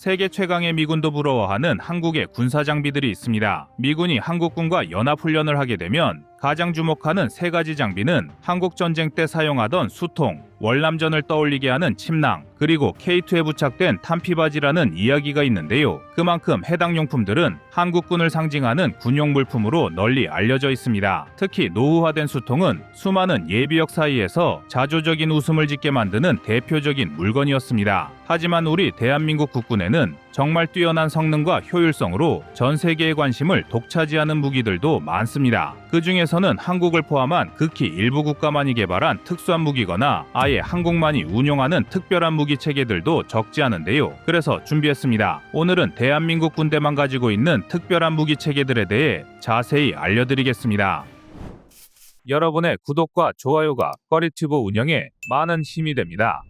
세계 최강의 미군도 부러워하는 한국의 군사 장비들이 있습니다. 미군이 한국군과 연합훈련을 하게 되면 가장 주목하는 세 가지 장비는 한국 전쟁 때 사용하던 수통, 월남전을 떠올리게 하는 침낭, 그리고 K2에 부착된 탄피바지라는 이야기가 있는데요. 그만큼 해당 용품들은 한국군을 상징하는 군용 물품으로 널리 알려져 있습니다. 특히 노후화된 수통은 수많은 예비역 사이에서 자조적인 웃음을 짓게 만드는 대표적인 물건이었습니다. 하지만 우리 대한민국 국군에는 정말 뛰어난 성능과 효율성으로 전 세계의 관심을 독차지하는 무기들도 많습니다. 그 중에서는 한국을 포함한 극히 일부 국가만이 개발한 특수한 무기거나 아예 한국만이 운용하는 특별한 무기 체계들도 적지 않은데요. 그래서 준비했습니다. 오늘은 대한민국 군대만 가지고 있는 특별한 무기 체계들에 대해 자세히 알려드리겠습니다. 여러분의 구독과 좋아요가 꺼리튜브 운영에 많은 힘이 됩니다.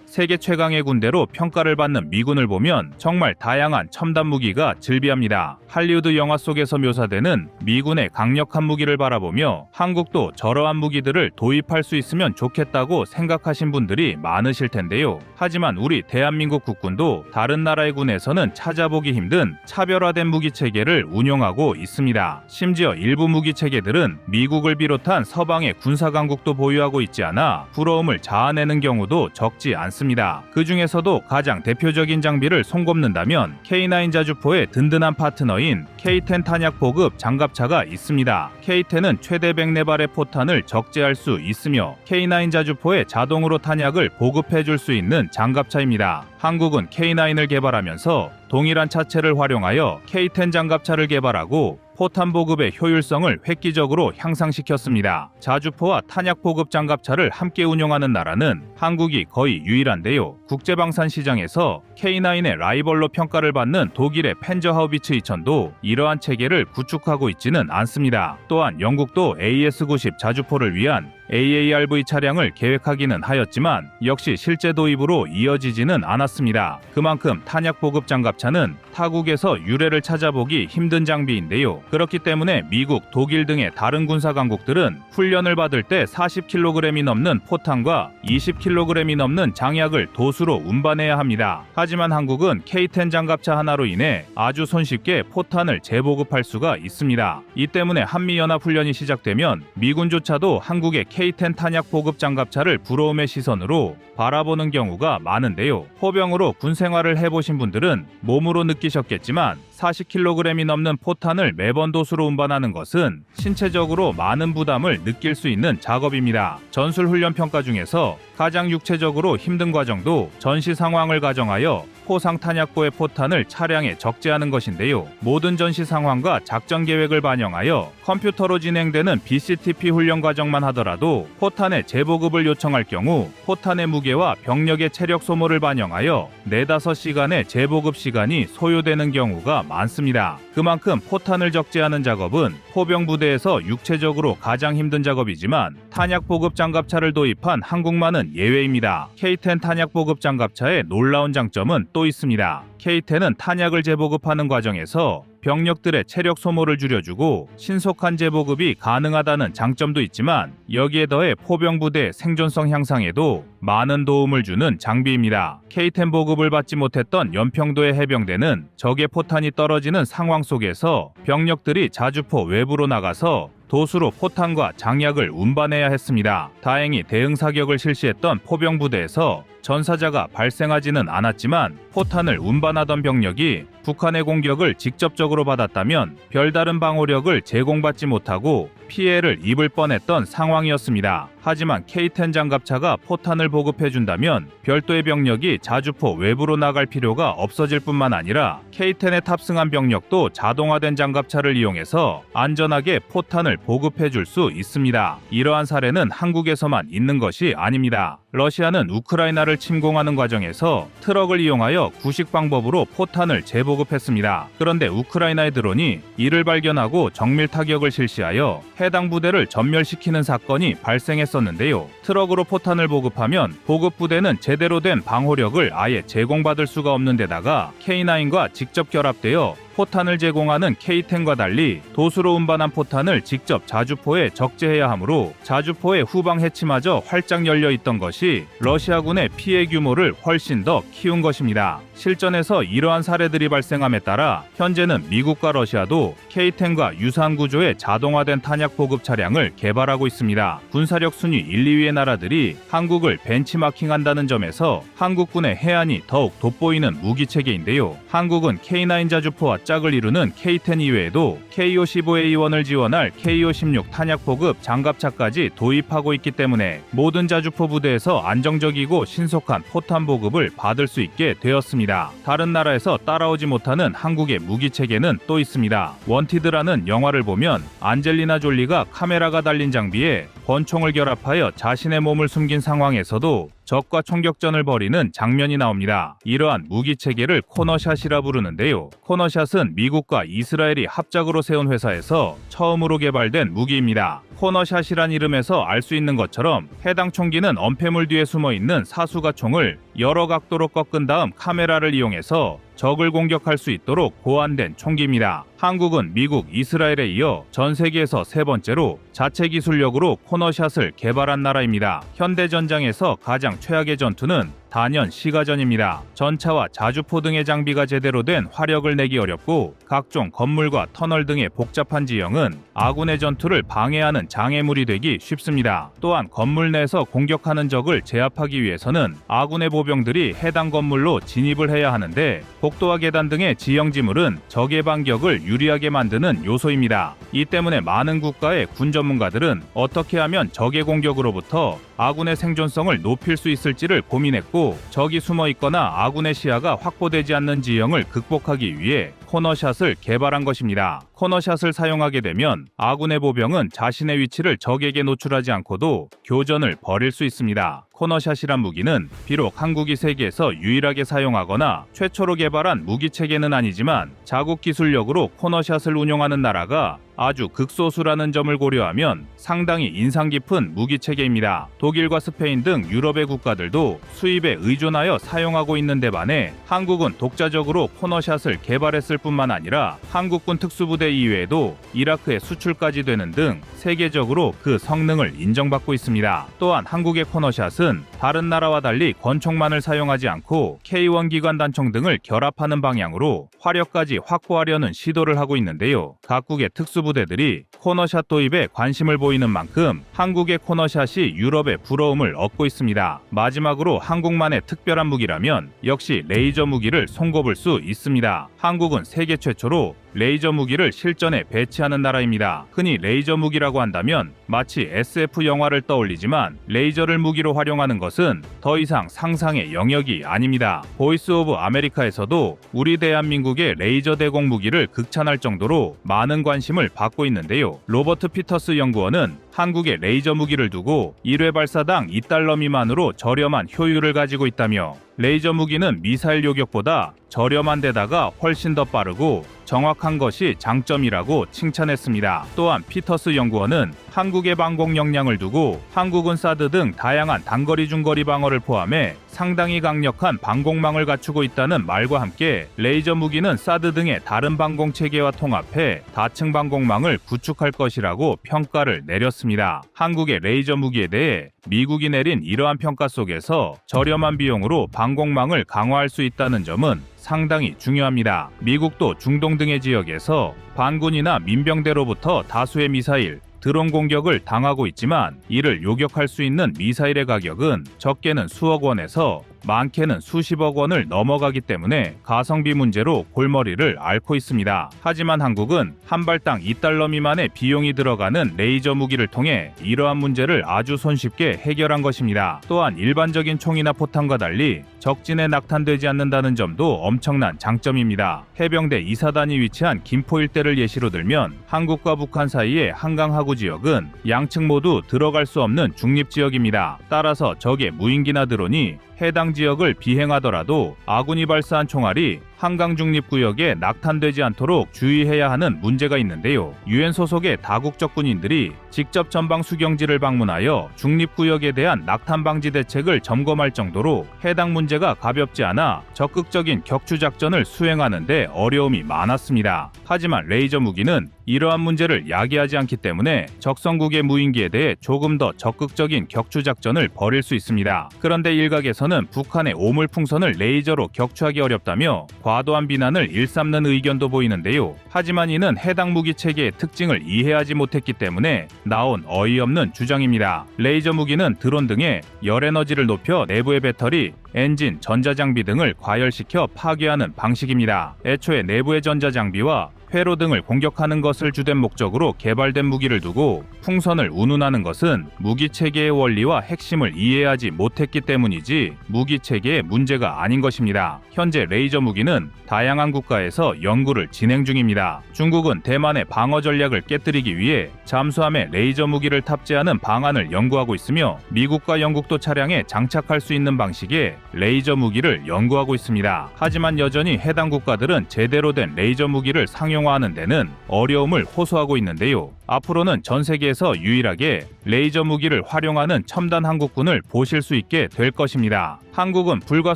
세계 최강의 군대로 평가를 받는 미군을 보면 정말 다양한 첨단 무기가 즐비합니다. 할리우드 영화 속에서 묘사되는 미군의 강력한 무기를 바라보며 한국도 저러한 무기들을 도입할 수 있으면 좋겠다고 생각하신 분들이 많으실 텐데요. 하지만 우리 대한민국 국군도 다른 나라의 군에서는 찾아보기 힘든 차별화된 무기 체계를 운용하고 있습니다. 심지어 일부 무기 체계들은 미국을 비롯한 서방의 군사 강국도 보유하고 있지 않아 부러움을 자아내는 경우도 적지 않습니다. 그 중에서도 가장 대표적인 장비를 손꼽는다면 K9 자주포의 든든한 파트너인 K10 탄약 보급 장갑차가 있습니다. K10은 최대 104발의 포탄을 적재할 수 있으며 K9 자주포에 자동으로 탄약을 보급해줄 수 있는 장갑차입니다. 한국은 K9을 개발하면서 동일한 차체를 활용하여 K10 장갑차를 개발하고 포탄 보급의 효율성을 획기적으로 향상시켰습니다. 자주포와 탄약 보급 장갑차를 함께 운용하는 나라는 한국이 거의 유일한데요. 국제방산 시장에서 K9의 라이벌로 평가를 받는 독일의 펜저하우비츠 2000도 이러한 체계를 구축하고 있지는 않습니다. 또한 영국도 AS-90 자주포를 위한 AARV 차량을 계획하기는 하였지만 역시 실제 도입으로 이어지지는 않았습니다. 그만큼 탄약 보급 장갑차는 타국에서 유래를 찾아보기 힘든 장비인데요. 그렇기 때문에 미국, 독일 등의 다른 군사 강국들은 훈련을 받을 때 40kg이 넘는 포탄과 20kg이 넘는 장약을 도수로 운반해야 합니다. 하지만 한국은 K10 장갑차 하나로 인해 아주 손쉽게 포탄을 재보급할 수가 있습니다. 이 때문에 한미연합훈련이 시작되면 미군조차도 한국의 K10 탄약 보급 장갑차를 부러움의 시선으로 바라보는 경우가 많은데요. 포병으로 군 생활을 해보신 분들은 몸으로 느끼셨겠지만 40kg이 넘는 포탄을 매번 도수로 운반하는 것은 신체적으로 많은 부담을 느낄 수 있는 작업입니다. 전술훈련 평가 중에서 가장 육체적으로 힘든 과정도 전시 상황을 가정하여 포상 탄약고의 포탄을 차량에 적재하는 것인데요. 모든 전시 상황과 작전 계획을 반영하여 컴퓨터로 진행되는 BCTP 훈련 과정만 하더라도 포탄의 재보급을 요청할 경우 포탄의 무게와 병력의 체력 소모를 반영하여 4-5시간의 재보급 시간이 소요되는 경우가 많습니다. 그만큼 포탄을 적재하는 작업은 포병 부대에서 육체적으로 가장 힘든 작업이지만 탄약 보급 장갑차를 도입한 한국만은 예외입니다. K10 탄약 보급 장갑차의 놀라운 장점은 또 있습니다. K10은 탄약을 재보급하는 과정에서 병력들의 체력 소모를 줄여주고 신속한 재보급이 가능하다는 장점도 있지만 여기에 더해 포병 부대의 생존성 향상에도 많은 도움을 주는 장비입니다. K10 보급을 받지 못했던 연평도의 해병대는 적의 포탄이 떨어지는 상황 속에서 병력들이 자주포 외부로 나가서 도수로 포탄과 장약을 운반해야 했습니다. 다행히 대응 사격을 실시했던 포병 부대에서 전사자가 발생하지는 않았지만 포탄을 운반하던 병력이 북한의 공격을 직접적으로 받았다면 별다른 방어력을 제공받지 못하고 피해를 입을 뻔했던 상황이었습니다. 하지만 K10 장갑차가 포탄을 보급해준다면 별도의 병력이 자주포 외부로 나갈 필요가 없어질 뿐만 아니라 K10에 탑승한 병력도 자동화된 장갑차를 이용해서 안전하게 포탄을 보급해줄 수 있습니다. 이러한 사례는 한국에서만 있는 것이 아닙니다. 러시아는 우크라이나를 침공하는 과정에서 트럭을 이용하여 구식 방법으로 포탄을 재보급했습니다. 그런데 우크라이나의 드론이 이를 발견하고 정밀 타격을 실시하여 해당 부대를 전멸시키는 사건이 발생했었는데요. 트럭으로 포탄을 보급하면 보급 부대는 제대로 된 방호력을 아예 제공받을 수가 없는 데다가 K9과 직접 결합되어 포탄을 제공하는 K10과 달리 도수로 운반한 포탄을 직접 자주포에 적재해야 하므로 자주포의 후방 해치마저 활짝 열려 있던 것이 러시아군의 피해 규모를 훨씬 더 키운 것입니다. 실전에서 이러한 사례들이 발생함에 따라 현재는 미국과 러시아도 K-10과 유사한 구조의 자동화된 탄약 보급 차량을 개발하고 있습니다. 군사력 순위 1, 2위의 나라들이 한국을 벤치마킹한다는 점에서 한국군의 해안이 더욱 돋보이는 무기체계인데요. 한국은 K9 자주포와 짝을 이루는 K-10 이외에도 K-55A1을 지원할 K-56 탄약 보급 장갑차까지 도입하고 있기 때문에 모든 자주포 부대에서 안정적이고 신속한 포탄 보급을 받을 수 있게 되었습니다. 다른 나라에서 따라오지 못하는 한국의 무기체계는 또 있습니다. 원티드라는 영화를 보면 안젤리나 졸리가 카메라가 달린 장비에 권총을 결합하여 자신의 몸을 숨긴 상황에서도 적과 총격전을 벌이는 장면이 나옵니다. 이러한 무기체계를 코너샷이라 부르는데요. 코너샷은 미국과 이스라엘이 합작으로 세운 회사에서 처음으로 개발된 무기입니다. 코너샷이란 이름에서 알 수 있는 것처럼 해당 총기는 엄폐물 뒤에 숨어있는 사수가 총을 여러 각도로 꺾은 다음 카메라를 이용해서 적을 공격할 수 있도록 고안된 총기입니다. 한국은 미국, 이스라엘에 이어 전 세계에서 세 번째로 자체 기술력으로 코너샷을 개발한 나라입니다. 현대 전장에서 가장 최악의 전투는 단연 시가전입니다. 전차와 자주포 등의 장비가 제대로 된 화력을 내기 어렵고 각종 건물과 터널 등의 복잡한 지형은 아군의 전투를 방해하는 장애물이 되기 쉽습니다. 또한 건물 내에서 공격하는 적을 제압하기 위해서는 아군의 보병들이 해당 건물로 진입을 해야 하는데 복도와 계단 등의 지형지물은 적의 반격을 유리하게 만드는 요소입니다. 이 때문에 많은 국가의 군 전문가들은 어떻게 하면 적의 공격으로부터 아군의 생존성을 높일 수 있을지를 고민했고 적이 숨어 있거나 아군의 시야가 확보되지 않는 지형을 극복하기 위해 코너샷을 개발한 것입니다. 코너샷을 사용하게 되면 아군의 보병은 자신의 위치를 적에게 노출하지 않고도 교전을 벌일 수 있습니다. 코너샷이란 무기는 비록 한국이 세계에서 유일하게 사용하거나 최초로 개발한 무기체계는 아니지만 자국 기술력으로 코너샷을 운용하는 나라가 아주 극소수라는 점을 고려하면 상당히 인상 깊은 무기체계입니다. 독일과 스페인 등 유럽의 국가들도 수입에 의존하여 사용하고 있는 데 반해 한국은 독자적으로 코너샷을 개발했을 뿐만 아니라 한국군 특수부대 이외에도 이라크에 수출까지 되는 등 세계적으로 그 성능을 인정받고 있습니다. 또한 한국의 코너샷은 다른 나라와 달리 권총만을 사용하지 않고 K1 기관 단총 등을 결합하는 방향으로 화력까지 확보하려는 시도를 하고 있는데요. 각국의 특수부대들이 코너샷 도입에 관심을 보이는 만큼 한국의 코너샷이 유럽의 부러움을 얻고 있습니다. 마지막으로 한국만의 특별한 무기라면 역시 레이저 무기를 손꼽을 수 있습니다. 한국은 세계 최초로 레이저 무기를 실전에 배치하는 나라입니다. 흔히 레이저 무기라고 한다면 마치 SF 영화를 떠올리지만 레이저를 무기로 활용하는 것은 더 이상 상상의 영역이 아닙니다. 보이스 오브 아메리카에서도 우리 대한민국의 레이저 대공 무기를 극찬할 정도로 많은 관심을 받고 있는데요. 로버트 피터스 연구원은 한국의 레이저 무기를 두고 1회 발사당 $2 미만으로 저렴한 효율을 가지고 있다며 레이저 무기는 미사일 요격보다 저렴한 데다가 훨씬 더 빠르고 정확한 것이 장점이라고 칭찬했습니다. 또한 피터스 연구원은 한국의 방공 역량을 두고 한국은 사드 등 다양한 단거리 중거리 방어를 포함해 상당히 강력한 방공망을 갖추고 있다는 말과 함께 레이저 무기는 사드 등의 다른 방공 체계와 통합해 다층 방공망을 구축할 것이라고 평가를 내렸습니다. 한국의 레이저 무기에 대해 미국이 내린 이러한 평가 속에서 저렴한 비용으로 방공망을 강화할 수 있다는 점은 상당히 중요합니다. 미국도 중동 등의 지역에서 반군이나 민병대로부터 다수의 미사일, 드론 공격을 당하고 있지만 이를 요격할 수 있는 미사일의 가격은 적게는 수억 원에서 많게는 수십억 원을 넘어가기 때문에 가성비 문제로 골머리를 앓고 있습니다. 하지만 한국은 한 발당 $2 미만의 비용이 들어가는 레이저 무기를 통해 이러한 문제를 아주 손쉽게 해결한 것입니다. 또한 일반적인 총이나 포탄과 달리 적진에 낙탄되지 않는다는 점도 엄청난 장점입니다. 해병대 2사단이 위치한 김포 일대를 예시로 들면 한국과 북한 사이의 한강 하구 지역은 양측 모두 들어갈 수 없는 중립지역입니다. 따라서 적의 무인기나 드론이 해당 지역을 비행하더라도 아군이 발사한 총알이 한강 중립구역에 낙탄되지 않도록 주의해야 하는 문제가 있는데요. 유엔 소속의 다국적 군인들이 직접 전방 수경지를 방문하여 중립구역에 대한 낙탄 방지 대책을 점검할 정도로 해당 문제가 가볍지 않아 적극적인 격추 작전을 수행하는 데 어려움이 많았습니다. 하지만 레이저 무기는 이러한 문제를 야기하지 않기 때문에 적성국의 무인기에 대해 조금 더 적극적인 격추 작전을 벌일 수 있습니다. 그런데 일각에서는 북한의 오물풍선을 레이저로 격추하기 어렵다며 과도한 비난을 일삼는 의견도 보이는데요. 하지만 이는 해당 무기 체계의 특징을 이해하지 못했기 때문에 나온 어이없는 주장입니다. 레이저 무기는 드론 등의 열 에너지를 높여 내부의 배터리, 엔진, 전자장비 등을 과열시켜 파괴하는 방식입니다. 애초에 내부의 전자장비와 회로 등을 공격하는 것을 주된 목적으로 개발된 무기를 두고 풍선을 운운하는 것은 무기 체계의 원리와 핵심을 이해하지 못했기 때문이지 무기 체계의 문제가 아닌 것입니다. 현재 레이저 무기는 다양한 국가에서 연구를 진행 중입니다. 중국은 대만의 방어 전략을 깨뜨리기 위해 잠수함에 레이저 무기를 탑재하는 방안을 연구하고 있으며 미국과 영국도 차량에 장착할 수 있는 방식의 레이저 무기를 연구하고 있습니다. 하지만 여전히 해당 국가들은 제대로 된 레이저 무기를 상용화하는 데는 어려움을 호소하고 있는데요. 앞으로는 전 세계에서 유일하게 레이저 무기를 활용하는 첨단 한국군을 보실 수 있게 될 것입니다. 한국은 불과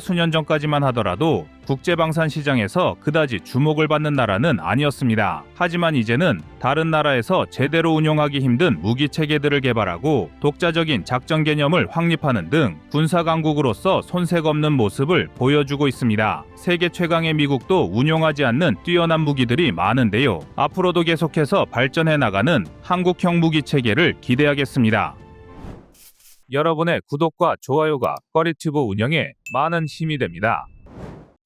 수년 전까지만 하더라도 국제방산 시장에서 그다지 주목을 받는 나라는 아니었습니다. 하지만 이제는 다른 나라에서 제대로 운용하기 힘든 무기 체계들을 개발하고 독자적인 작전 개념을 확립하는 등 군사 강국으로서 손색 없는 모습을 보여주고 있습니다. 세계 최강의 미국도 운용하지 않는 뛰어난 무기들이 많은데요. 앞으로도 계속해서 발전해 나가는 한국형 무기 체계를 기대하겠습니다. 여러분의 구독과 좋아요가 꺼리튜브 운영에 많은 힘이 됩니다.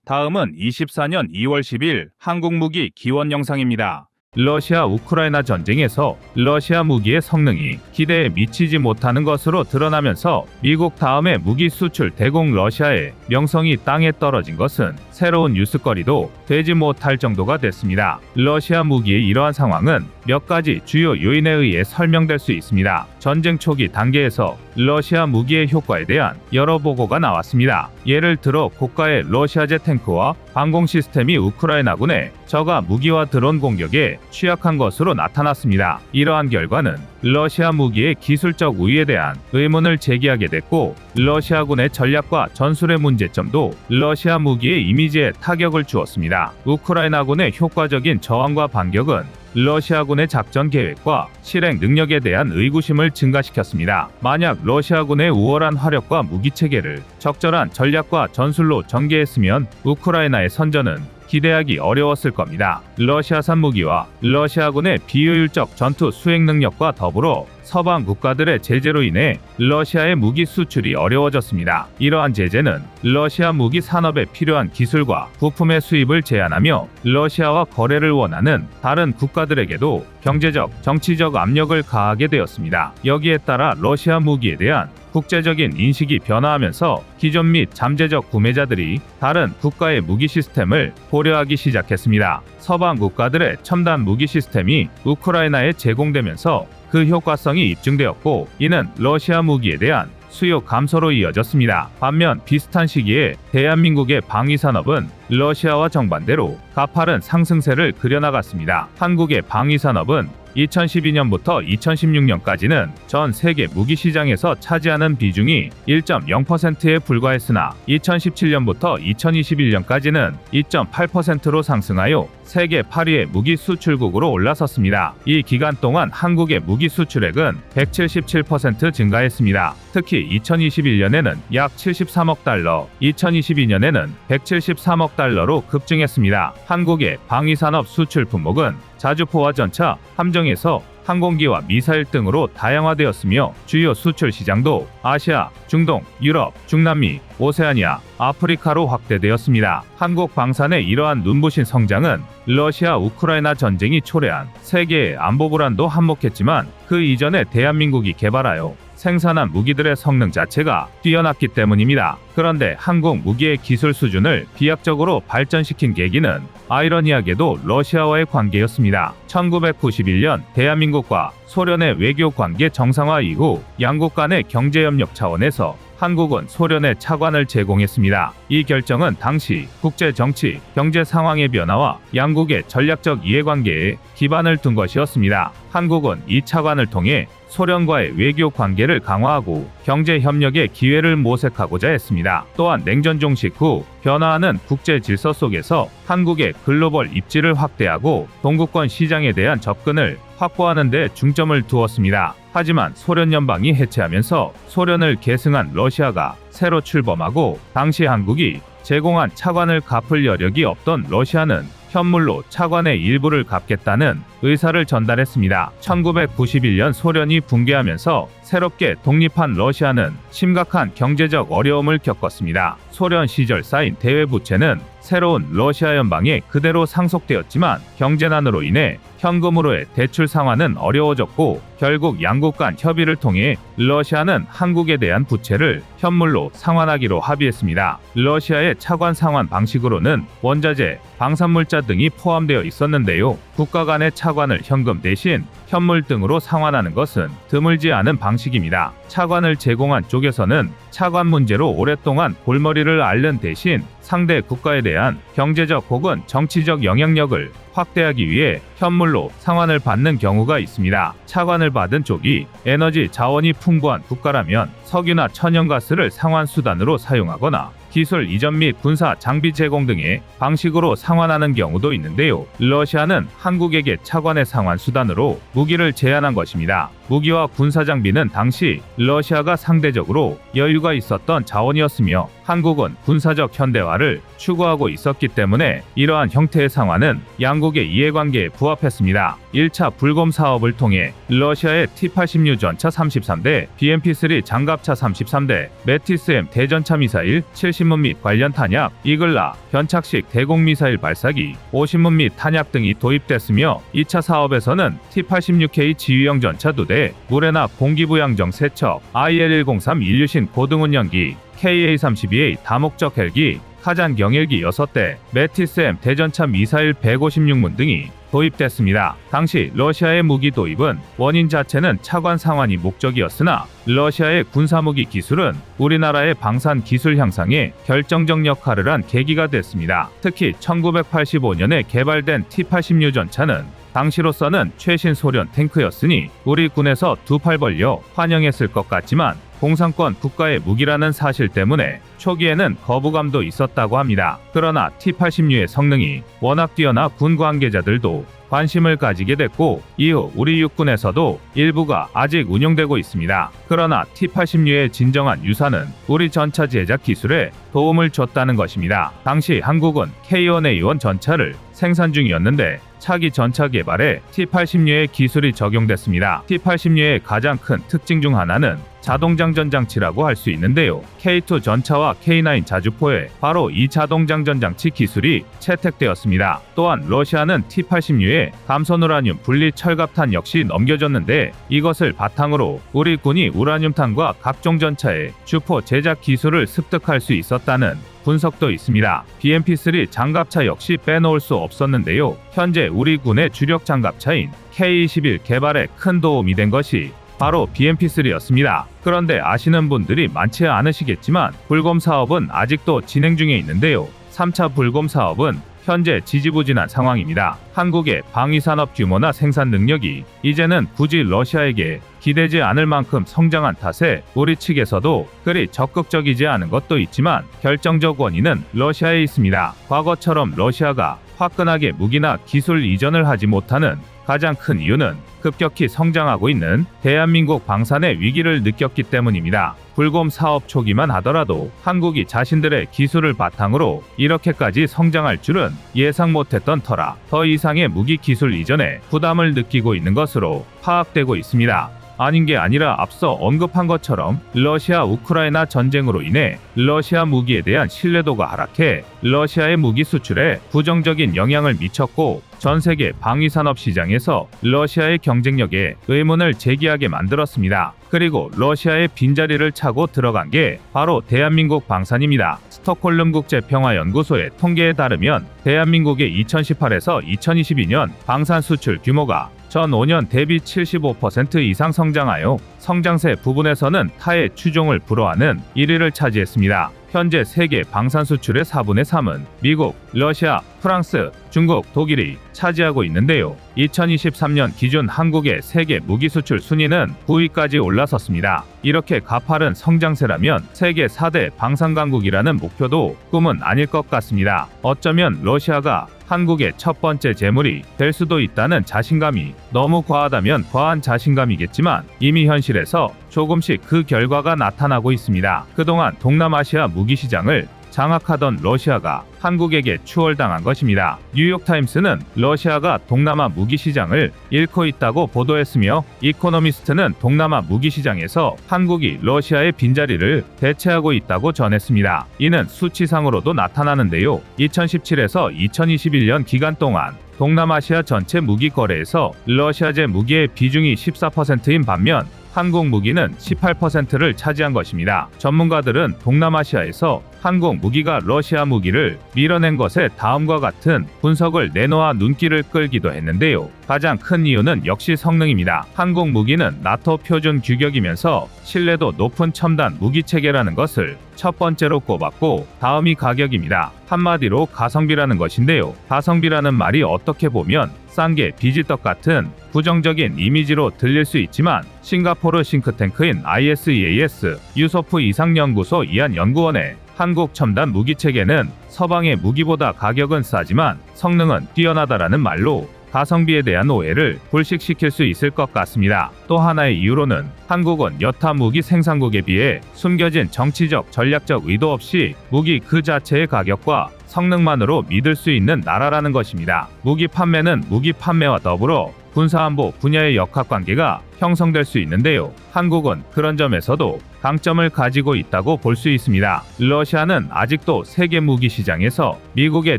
다음은 24년 2월 10일 한국 무기 기원 영상입니다. 러시아 우크라이나 전쟁에서 러시아 무기의 성능이 기대에 미치지 못하는 것으로 드러나면서 미국 다음의 무기 수출 대국 러시아의 명성이 땅에 떨어진 것은 새로운 뉴스거리도 되지 못할 정도가 됐습니다. 러시아 무기의 이러한 상황은 몇 가지 주요 요인에 의해 설명될 수 있습니다. 전쟁 초기 단계에서 러시아 무기의 효과에 대한 여러 보고가 나왔습니다. 예를 들어 고가의 러시아제 탱크와 방공 시스템이 우크라이나군의 저가 무기와 드론 공격에 취약한 것으로 나타났습니다. 이러한 결과는 러시아 무기의 기술적 우위에 대한 의문을 제기하게 됐고 러시아군의 전략과 전술의 문제점도 러시아 무기의 이미지에 타격을 주었습니다. 우크라이나군의 효과적인 저항과 반격은 러시아군의 작전 계획과 실행 능력에 대한 의구심을 증가시켰습니다. 만약 러시아군의 우월한 화력과 무기 체계를 적절한 전략과 전술로 전개했으면 우크라이나의 선전은 기대하기 어려웠을 겁니다. 러시아산 무기와 러시아군의 비효율적 전투 수행 능력과 더불어 서방 국가들의 제재로 인해 러시아의 무기 수출이 어려워졌습니다. 이러한 제재는 러시아 무기 산업에 필요한 기술과 부품의 수입을 제한하며 러시아와 거래를 원하는 다른 국가들에게도 경제적, 정치적 압력을 가하게 되었습니다. 여기에 따라 러시아 무기에 대한 국제적인 인식이 변화하면서 기존 및 잠재적 구매자들이 다른 국가의 무기 시스템을 고려하기 시작했습니다. 서방 국가들의 첨단 무기 시스템이 우크라이나에 제공되면서 그 효과성이 입증되었고 이는 러시아 무기에 대한 수요 감소로 이어졌습니다. 반면 비슷한 시기에 대한민국의 방위산업은 러시아와 정반대로 가파른 상승세를 그려나갔습니다. 한국의 방위산업은 2012년부터 2016년까지는 전 세계 무기 시장에서 차지하는 비중이 1.0%에 불과했으나 2017년부터 2021년까지는 2.8%로 상승하여 세계 8위의 무기 수출국으로 올라섰습니다. 이 기간 동안 한국의 무기 수출액은 177% 증가했습니다. 특히 2021년에는 약 73억 달러, 2022년에는 173억 달러로 급증했습니다. 한국의 방위산업 수출 품목은 자주포와 전차, 함정에서 항공기와 미사일 등으로 다양화되었으며 주요 수출 시장도 아시아, 중동, 유럽, 중남미, 오세아니아, 아프리카로 확대되었습니다. 한국 방산의 이러한 눈부신 성장은 러시아 우크라이나 전쟁이 초래한 세계의 안보 불안도 한몫했지만 그 이전에 대한민국이 개발하여 생산한 무기들의 성능 자체가 뛰어났기 때문입니다. 그런데 한국 무기의 기술 수준을 비약적으로 발전시킨 계기는 아이러니하게도 러시아와의 관계였습니다. 1991년 대한민국과 소련의 외교 관계 정상화 이후 양국 간의 경제협력 차원에서 한국은 소련에 차관을 제공했습니다. 이 결정은 당시 국제 정치, 경제 상황의 변화와 양국의 전략적 이해관계에 기반을 둔 것이었습니다. 한국은 이 차관을 통해 소련과의 외교 관계를 강화하고 경제 협력의 기회를 모색하고자 했습니다. 또한 냉전 종식 후 변화하는 국제 질서 속에서 한국의 글로벌 입지를 확대하고 동구권 시장에 대한 접근을 확보하는 데 중점을 두었습니다. 하지만 소련 연방이 해체하면서 소련을 계승한 러시아가 새로 출범하고 당시 한국이 제공한 차관을 갚을 여력이 없던 러시아는 현물로 차관의 일부를 갚겠다는 의사를 전달했습니다. 1991년 소련이 붕괴하면서 새롭게 독립한 러시아는 심각한 경제적 어려움을 겪었습니다. 소련 시절 쌓인 대외 부채는 새로운 러시아 연방에 그대로 상속되었지만 경제난으로 인해 현금으로의 대출 상환은 어려워졌고 결국 양국 간 협의를 통해 러시아는 한국에 대한 부채를 현물로 상환하기로 합의했습니다. 러시아의 차관 상환 방식으로는 원자재, 방산물자 등이 포함되어 있었는데요. 국가 간의 차관을 현금 대신 현물 등으로 상환하는 것은 드물지 않은 방식입니다. 차관을 제공한 쪽에서는 차관 문제로 오랫동안 골머리를 앓는 대신 상대 국가에 대한 경제적 혹은 정치적 영향력을 확대하기 위해 현물로 상환을 받는 경우가 있습니다. 차관을 받은 쪽이 에너지 자원이 풍부한 국가라면 석유나 천연가스를 상환 수단으로 사용하거나 기술 이전 및 군사 장비 제공 등의 방식으로 상환하는 경우도 있는데요. 러시아는 한국에게 차관의 상환 수단으로 무기를 제한한 것입니다. 무기와 군사 장비는 당시 러시아가 상대적으로 여유가 있었던 자원이었으며 한국은 군사적 현대화를 추구하고 있었기 때문에 이러한 형태의 상환은 양국의 이해관계에 부합했습니다. 1차 불곰 사업을 통해 러시아의 T-86 전차 33대, BMP-3 장갑차 33대, 메티스-M 대전차 미사일 70문 및 관련 탄약, 이글라, 견착식 대공 미사일 발사기, 50문 및 탄약 등이 도입됐으며 2차 사업에서는 T-86K 지휘형 전차 2대, 무레나 공기부양정 3척, IL-103 인류신 고등운영기, KA-32A 다목적 헬기, 카잔 경헬기 6대, 메티스-M 대전차 미사일 156문 등이 도입됐습니다. 당시 러시아의 무기 도입은 원인 자체는 차관 상환이 목적이었으나 러시아의 군사무기 기술은 우리나라의 방산 기술 향상에 결정적 역할을 한 계기가 됐습니다. 특히 1985년에 개발된 T-86 전차는 당시로서는 최신 소련 탱크였으니 우리 군에서 두 팔 벌려 환영했을 것 같지만 공산권 국가의 무기라는 사실 때문에 초기에는 거부감도 있었다고 합니다. 그러나 T-86의 성능이 워낙 뛰어나 군 관계자들도 관심을 가지게 됐고 이후 우리 육군에서도 일부가 아직 운용되고 있습니다. 그러나 T-86의 진정한 유사는 우리 전차 제작 기술에 도움을 줬다는 것입니다. 당시 한국은 K1A1 전차를 생산 중이었는데 차기 전차 개발에 T-86의 기술이 적용됐습니다. T-86의 가장 큰 특징 중 하나는 자동장전 장치라고 할 수 있는데요. K2 전차와 K9 자주포에 바로 이 자동장전 장치 기술이 채택되었습니다. 또한 러시아는 T-86에 감선 우라늄 분리 철갑탄 역시 넘겨줬는데 이것을 바탕으로 우리 군이 우라늄탄과 각종 전차의 주포 제작 기술을 습득할 수 있었다는 분석도 있습니다. BMP-3 장갑차 역시 빼놓을 수 없었는데요. 현재 우리 군의 주력 장갑차인 K-21 개발에 큰 도움이 된 것이 바로 BMP-3였습니다. 그런데 아시는 분들이 많지 않으시겠지만 불곰 사업은 아직도 진행 중에 있는데요. 3차 불곰 사업은 현재 지지부진한 상황입니다. 한국의 방위산업 규모나 생산 능력이 이제는 굳이 러시아에게 기대지 않을 만큼 성장한 탓에 우리 측에서도 그리 적극적이지 않은 것도 있지만 결정적 원인은 러시아에 있습니다. 과거처럼 러시아가 화끈하게 무기나 기술 이전을 하지 못하는 가장 큰 이유는 급격히 성장하고 있는 대한민국 방산의 위기를 느꼈기 때문입니다. 불곰 사업 초기만 하더라도 한국이 자신들의 기술을 바탕으로 이렇게까지 성장할 줄은 예상 못했던 터라 더 이상의 무기 기술 이전에 부담을 느끼고 있는 것으로 파악되고 있습니다. 아닌 게 아니라 앞서 언급한 것처럼 러시아 우크라이나 전쟁으로 인해 러시아 무기에 대한 신뢰도가 하락해 러시아의 무기 수출에 부정적인 영향을 미쳤고 전 세계 방위산업 시장에서 러시아의 경쟁력에 의문을 제기하게 만들었습니다. 그리고 러시아의 빈자리를 차고 들어간 게 바로 대한민국 방산입니다. 스톡홀름 국제평화연구소의 통계에 따르면 대한민국의 2018에서 2022년 방산 수출 규모가 전 5년 대비 75% 이상 성장하여 성장세 부분에서는 타의 추종을 불허하는 1위를 차지했습니다. 현재 세계 방산 수출의 4분의 3은 미국, 러시아, 프랑스, 중국, 독일이 차지하고 있는데요. 2023년 기준 한국의 세계 무기 수출 순위는 9위까지 올라섰습니다. 이렇게 가파른 성장세라면 세계 4대 방산 강국이라는 목표도 꿈은 아닐 것 같습니다. 어쩌면 러시아가 한국의 첫 번째 재물이 될 수도 있다는 자신감이 너무 과하다면 과한 자신감이겠지만 이미 현실에서 조금씩 그 결과가 나타나고 있습니다. 그동안 동남아시아 무기 시장을 장악하던 러시아가 한국에게 추월당한 것입니다. 뉴욕타임스는 러시아가 동남아 무기 시장을 잃고 있다고 보도했으며 이코노미스트는 동남아 무기 시장에서 한국이 러시아의 빈자리를 대체하고 있다고 전했습니다. 이는 수치상으로도 나타나는데요. 2017에서 2021년 기간 동안 동남아시아 전체 무기 거래에서 러시아제 무기의 비중이 14%인 반면 한국 무기는 18%를 차지한 것입니다. 전문가들은 동남아시아에서 한국 무기가 러시아 무기를 밀어낸 것에 다음과 같은 분석을 내놓아 눈길을 끌기도 했는데요. 가장 큰 이유는 역시 성능입니다. 한국 무기는 나토 표준 규격이면서 신뢰도 높은 첨단 무기 체계라는 것을 첫 번째로 꼽았고 다음이 가격입니다. 한마디로 가성비라는 것인데요. 가성비라는 말이 어떻게 보면 싼 게 비지떡 같은 부정적인 이미지로 들릴 수 있지만 싱가포르 싱크탱크인 ISEAS 유소프 이상연구소 이한 연구원의 한국 첨단 무기 체계는 서방의 무기보다 가격은 싸지만 성능은 뛰어나다라는 말로 가성비에 대한 오해를 불식시킬 수 있을 것 같습니다. 또 하나의 이유로는 한국은 여타 무기 생산국에 비해 숨겨진 정치적 전략적 의도 없이 무기 그 자체의 가격과 성능만으로 믿을 수 있는 나라라는 것입니다. 무기 판매는 무기 판매와 더불어 군사안보 분야의 역학관계가 형성될 수 있는데요. 한국은 그런 점에서도 강점을 가지고 있다고 볼 수 있습니다. 러시아는 아직도 세계 무기 시장에서 미국의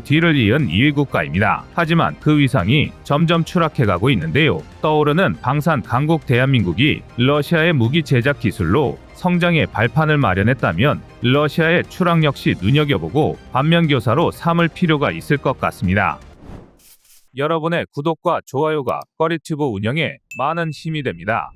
뒤를 이은 2위 국가입니다. 하지만 그 위상이 점점 추락해가고 있는데요. 떠오르는 방산 강국 대한민국이 러시아의 무기 제작 기술로 성장의 발판을 마련했다면 러시아의 추락 역시 눈여겨보고 반면교사로 삼을 필요가 있을 것 같습니다. 여러분의 구독과 좋아요가 꺼리튜브 운영에 많은 힘이 됩니다.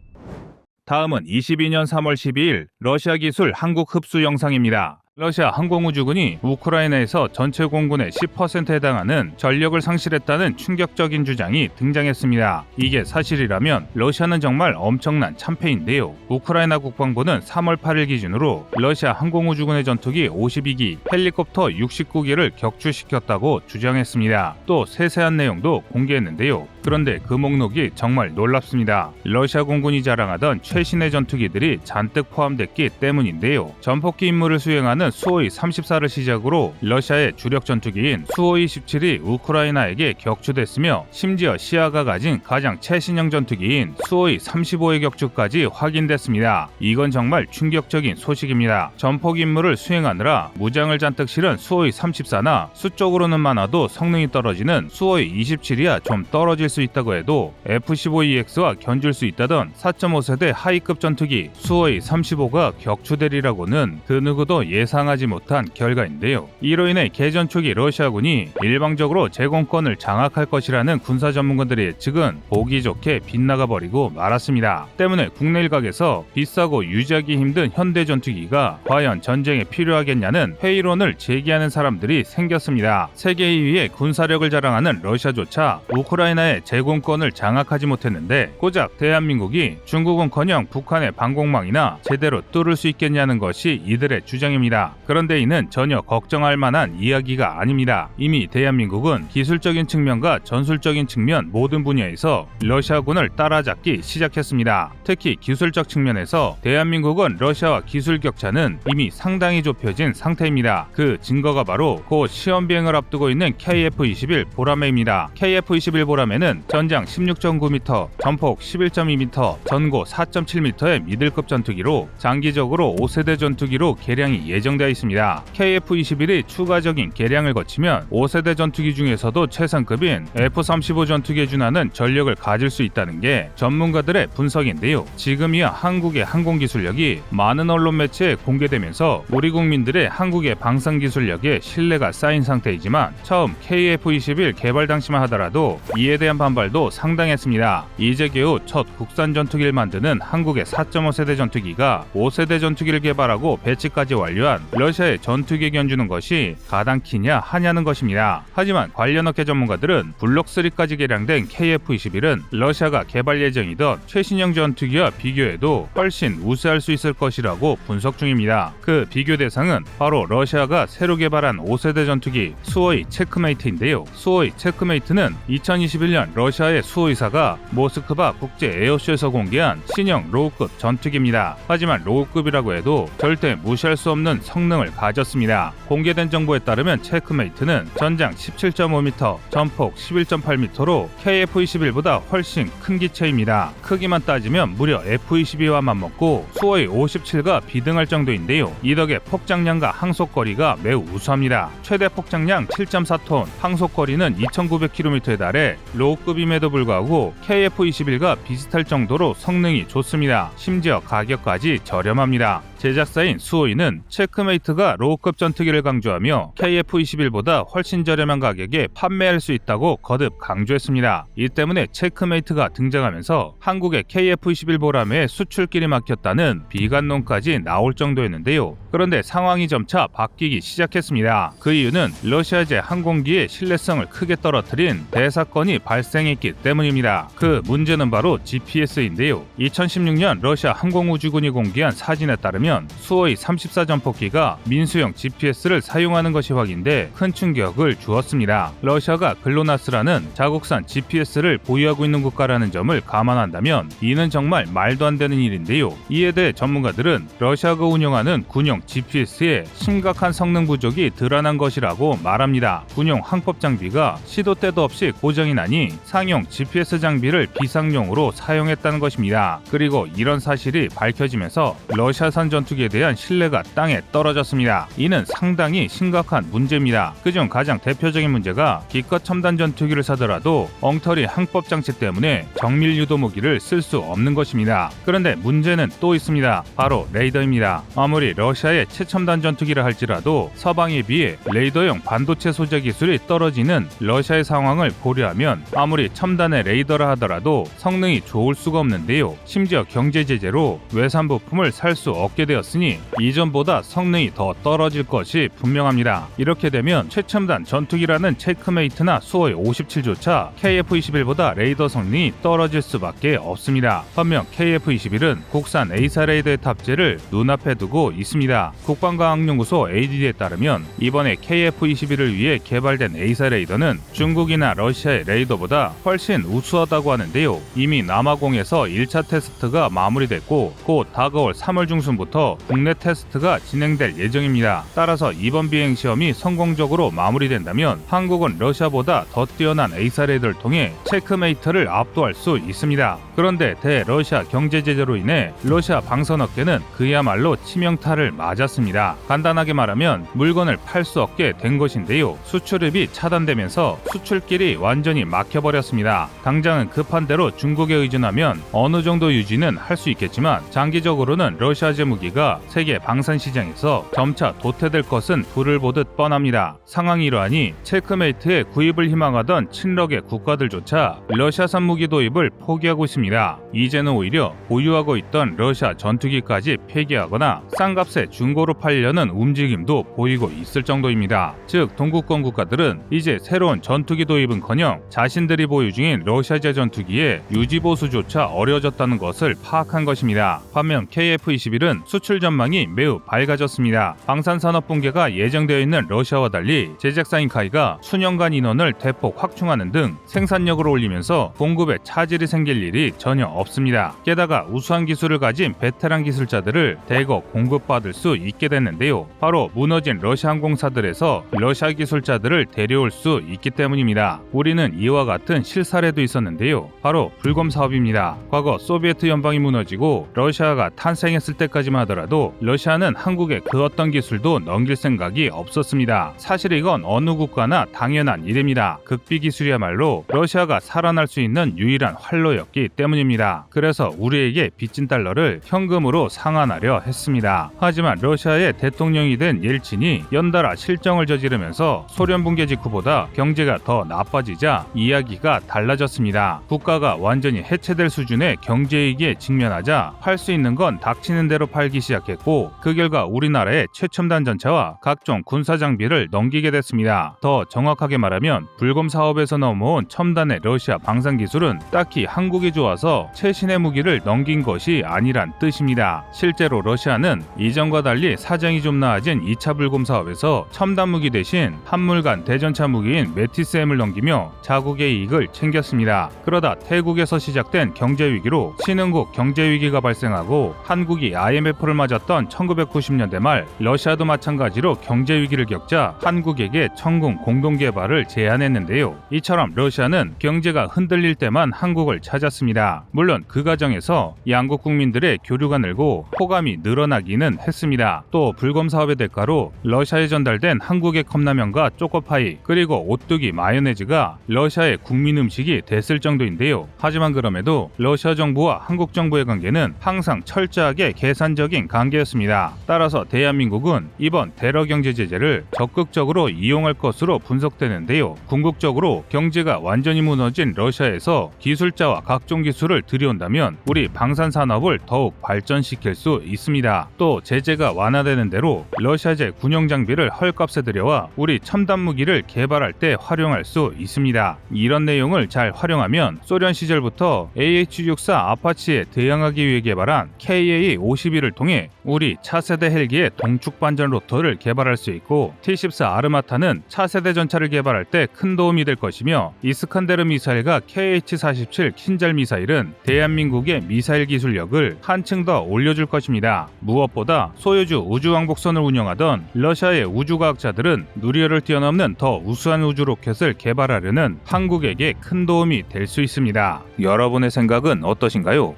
다음은 22년 3월 12일 러시아 기술 한국 흡수 영상입니다. 러시아 항공우주군이 우크라이나에서 전체 공군의 10%에 해당하는 전력을 상실했다는 충격적인 주장이 등장했습니다. 이게 사실이라면 러시아는 정말 엄청난 참패인데요. 우크라이나 국방부는 3월 8일 기준으로 러시아 항공우주군의 전투기 52기, 헬리콥터 69기를 격추시켰다고 주장했습니다. 또 세세한 내용도 공개했는데요. 그런데 그 목록이 정말 놀랍습니다. 러시아 공군이 자랑하던 최신의 전투기들이 잔뜩 포함됐기 때문인데요. 전폭기 임무를 수행하는 수호이 34를 시작으로 러시아의 주력 전투기인 수호이 17이 우크라이나에게 격추됐으며 심지어 시아가 가진 가장 최신형 전투기인 수호이 35의 격추까지 확인됐습니다. 이건 정말 충격적인 소식입니다. 전폭 임무를 수행하느라 무장을 잔뜩 실은 수호이 34나 수적으로는 많아도 성능이 떨어지는 수호이 27이야 좀 떨어질 수 있다고 해도 F-15EX와 견줄 수 있다던 4.5세대 하이급 전투기 수호이 35가 격추되리라고는 그 누구도 예상하지 못한 결과인데요. 이로 인해 개전 초기 러시아군이 일방적으로 제공권을 장악할 것이라는 군사 전문가들의 예측은 보기 좋게 빗나가 버리고 말았습니다. 때문에 국내 일각에서 비싸고 유지하기 힘든 현대 전투기가 과연 전쟁에 필요하겠냐는 회의론을 제기하는 사람들이 생겼습니다. 세계 2위의 군사력을 자랑하는 러시아조차 우크라이나의 제공권을 장악하지 못했는데 고작 대한민국이 중국은커녕 북한의 방공망이나 제대로 뚫을 수 있겠냐는 것이 이들의 주장입니다. 그런데 이는 전혀 걱정할 만한 이야기가 아닙니다. 이미 대한민국은 기술적인 측면과 전술적인 측면 모든 분야에서 러시아군을 따라잡기 시작했습니다. 특히 기술적 측면에서 대한민국은 러시아와 기술 격차는 이미 상당히 좁혀진 상태입니다. 그 증거가 바로 곧 시험 비행을 앞두고 있는 KF-21 보라매입니다. KF-21 보라매는 전장 16.9m, 전폭 11.2m, 전고 4.7m의 미들급 전투기로 장기적으로 5세대 전투기로 개량이 예정됩니다. 예정되어 있습니다. KF-21이 추가적인 개량을 거치면 5세대 전투기 중에서도 최상급인 F-35 전투기에 준하는 전력을 가질 수 있다는 게 전문가들의 분석인데요. 지금이야 한국의 항공기술력이 많은 언론 매체에 공개되면서 우리 국민들의 한국의 방산기술력에 신뢰가 쌓인 상태이지만 처음 KF-21 개발 당시만 하더라도 이에 대한 반발도 상당했습니다. 이제 겨우 첫 국산 전투기를 만드는 한국의 4.5세대 전투기가 5세대 전투기를 개발하고 배치까지 완료한 러시아의 전투기에 견주는 것이 가당키냐 하냐는 것입니다. 하지만 관련 업계 전문가들은 블록3까지 개량된 KF-21은 러시아가 개발 예정이던 최신형 전투기와 비교해도 훨씬 우세할 수 있을 것이라고 분석 중입니다. 그 비교 대상은 바로 러시아가 새로 개발한 5세대 전투기 수호이 체크메이트인데요. 수호이 체크메이트는 2021년 러시아의 수호이사가 모스크바 국제 에어쇼에서 공개한 신형 로우급 전투기입니다. 하지만 로우급이라고 해도 절대 무시할 수 없는 성능을 가졌습니다. 공개된 정보에 따르면 체크메이트는 전장 17.5m, 전폭 11.8m로 KF-21보다 훨씬 큰 기체입니다. 크기만 따지면 무려 F-22와 맞먹고 수호이 57과 비등할 정도인데요. 이 덕에 폭장량과 항속거리가 매우 우수합니다. 최대 폭장량 7.4톤, 항속거리는 2,900km에 달해 로우급임에도 불구하고 KF-21과 비슷할 정도로 성능이 좋습니다. 심지어 가격까지 저렴합니다. 제작사인 수호이는 체크메이트가 로우급 전투기를 강조하며 KF-21보다 훨씬 저렴한 가격에 판매할 수 있다고 거듭 강조했습니다. 이 때문에 체크메이트가 등장하면서 한국의 KF-21 보람에 수출길이 막혔다는 비관론까지 나올 정도였는데요. 그런데 상황이 점차 바뀌기 시작했습니다. 그 이유는 러시아제 항공기의 신뢰성을 크게 떨어뜨린 대사건이 발생했기 때문입니다. 그 문제는 바로 GPS인데요. 2016년 러시아 항공우주군이 공개한 사진에 따르면 수호이 34 전폭기가 민수형 GPS를 사용하는 것이 확인돼 큰 충격을 주었습니다. 러시아가 글로나스라는 자국산 GPS를 보유하고 있는 국가라는 점을 감안한다면 이는 정말 말도 안 되는 일인데요. 이에 대해 전문가들은 러시아가 운영하는 군용 GPS에 심각한 성능 부족이 드러난 것이라고 말합니다. 군용 항법 장비가 시도 때도 없이 고장이 나니 상용 GPS 장비를 비상용으로 사용했다는 것입니다. 그리고 이런 사실이 밝혀지면서 러시아산 전투기에 대한 신뢰가 땅에 떨어졌습니다. 이는 상당히 심각한 문제입니다. 그중 가장 대표적인 문제가 기껏 첨단 전투기를 사더라도 엉터리 항법 장치 때문에 정밀 유도 무기를 쓸 수 없는 것입니다. 그런데 문제는 또 있습니다. 바로 레이더입니다. 아무리 러시아의 최첨단 전투기를 할지라도 서방에 비해 레이더용 반도체 소재 기술이 떨어지는 러시아의 상황을 고려하면 아무리 첨단의 레이더라 하더라도 성능이 좋을 수가 없는데요. 심지어 경제 제재로 외산 부품을 살 수 없게 되었으니 이전보다 성능이 더 떨어질 것이 분명합니다. 이렇게 되면 최첨단 전투기라는 체크메이트나 수호이 57조차 KF-21보다 레이더 성능이 떨어질 수밖에 없습니다. 반면 KF-21은 국산 A사 레이더의 탑재를 눈앞에 두고 있습니다. 국방과학연구소 ADD에 따르면 이번에 KF-21을 위해 개발된 A사 레이더는 중국이나 러시아의 레이더보다 훨씬 우수하다고 하는데요. 이미 남아공에서 1차 테스트가 마무리됐고 곧 다가올 3월 중순부터 국내 테스트가 진행될 예정입니다. 따라서 이번 비행 시험이 성공적으로 마무리된다면 한국은 러시아보다 더 뛰어난 A사 레이더를 통해 체크메이트를 압도할 수 있습니다. 그런데 대러시아 경제 제재로 인해 러시아 방산업계는 그야말로 치명타를 맞았습니다. 간단하게 말하면 물건을 팔 수 없게 된 것인데요. 수출입이 차단되면서 수출길이 완전히 막혀버렸습니다. 당장은 급한 대로 중국에 의존하면 어느 정도 유지는 할 수 있겠지만 장기적으로는 러시아제 무기가 세계 방산 시장에서 점차 도태될 것은 불을 보듯 뻔합니다. 상황이 이러하니 체크메이트의 구입을 희망하던 친러의 국가들조차 러시아산 무기 도입을 포기하고 있습니다. 이제는 오히려 보유하고 있던 러시아 전투기까지 폐기하거나 싼 값에 중고로 팔려는 움직임도 보이고 있을 정도입니다. 즉 동구권 국가들은 이제 새로운 전투기 도입은커녕 자신들이 보유 중인 러시아제 전투기의 유지 보수조차 어려워졌다는 것을 파악한 것입니다. 반면 KF-21은 수출 전망이 매우 밝아졌습니다. 방산산업 붕괴가 예정되어 있는 러시아와 달리 제작사인 카이가 수년간 인원을 대폭 확충하는 등 생산력을 올리면서 공급에 차질이 생길 일이 전혀 없습니다. 게다가 우수한 기술을 가진 베테랑 기술자들을 대거 공급받을 수 있게 됐는데요. 바로 무너진 러시아 항공사들에서 러시아 기술자들을 데려올 수 있기 때문입니다. 우리는 이와 같은 실사례도 있었는데요. 바로 불검 사업입니다. 과거 소비에트 연방이 무너지고 러시아가 탄생했을 때까지만 하더라도 러시아는 한국에 그 어떤 기술도 넘길 생각이 없었습니다. 사실 이건 어느 국가나 당연한 일입니다. 극비 기술이야말로 러시아가 살아날 수 있는 유일한 활로였기 때문입니다. 그래서 우리에게 빚진 달러를 현금으로 상환하려 했습니다. 하지만 러시아의 대통령이 된 옐친이 연달아 실정을 저지르면서 소련 붕괴 직후보다 경제가 더 나빠지자 이야기가 달라졌습니다. 국가가 완전히 해체될 수준의 경제위기에 직면하자 팔 수 있는 건 닥치는 대로 팔기 시작했고, 그 결과 우리나라의 최첨단 전차와 각종 군사 장비를 넘기게 됐습니다. 더 정확하게 말하면 불검 사업에서 넘어온 첨단의 러시아 방산 기술은 딱히 한국이 좋아서 최신의 무기를 넘긴 것이 아니란 뜻입니다. 실제로 러시아는 이전과 달리 사정이 좀 나아진 2차 불검 사업에서 첨단 무기 대신 한물간 대전차 무기인 메티스M을 넘기며 자국의 이익을 챙겼습니다. 그러다 태국에서 시작된 경제위기로 신흥국 경제위기가 발생하고 한국이 IMF를 맞았던 1990년대 말 러시아도 마찬가지로 경제위기를 겪자 한국에게 청군 공동개발을 제안했는데요. 이처럼 러시아는 경제가 흔들릴 때만 한국을 찾았습니다. 물론 그 과정에서 양국 국민들의 교류가 늘고 호감이 늘어나기는 했습니다. 또 불검 사업의 대가로 러시아에 전달된 한국의 컵라면과 초코파이 그리고 오뚜기 마요네즈가 러시아의 국민 음식이 됐을 정도인데요. 하지만 그럼에도 러시아 정부와 한국 정부의 관계는 항상 철저하게 계산적인 관계였습니다. 따라서 대한민국은 이번 대러 경제 제재를 적극적으로 이용할 것으로 분석되는데요. 궁극적으로 경제가 완전히 무너진 러시아에서 기술자와 각종 기술을 들여온다면 우리 방산 산업을 더욱 발전시킬 수 있습니다. 또 제재가 완화되는 대로 러시아제 군용 장비를 헐값에 들여와 우리 첨단 무기를 개발할 때 활용할 수 있습니다. 이런 내용을 잘 활용하면 소련 시절부터 AH-64 아파치에 대항하기 위해 개발한 KA-51을 통해 우리 차세대 헬기의 동축 반전 로터를 개발할 수 있고, T-14 아르마타는 차세대 전차를 개발할 때 큰 도움이 될 것이며, 이스칸데르 미사일과 KH-47 킨잘 미사일은 대한민국의 미사일 기술력을 한층 더 올려줄 것입니다. 무엇보다 소유주 우주왕복선을 운영하던 러시아의 우주과학자들은 누리호를 뛰어넘는 더 우수한 우주 로켓을 개발하려는 한국에게 큰 도움이 될 수 있습니다. 여러분의 생각은 어떠신가요?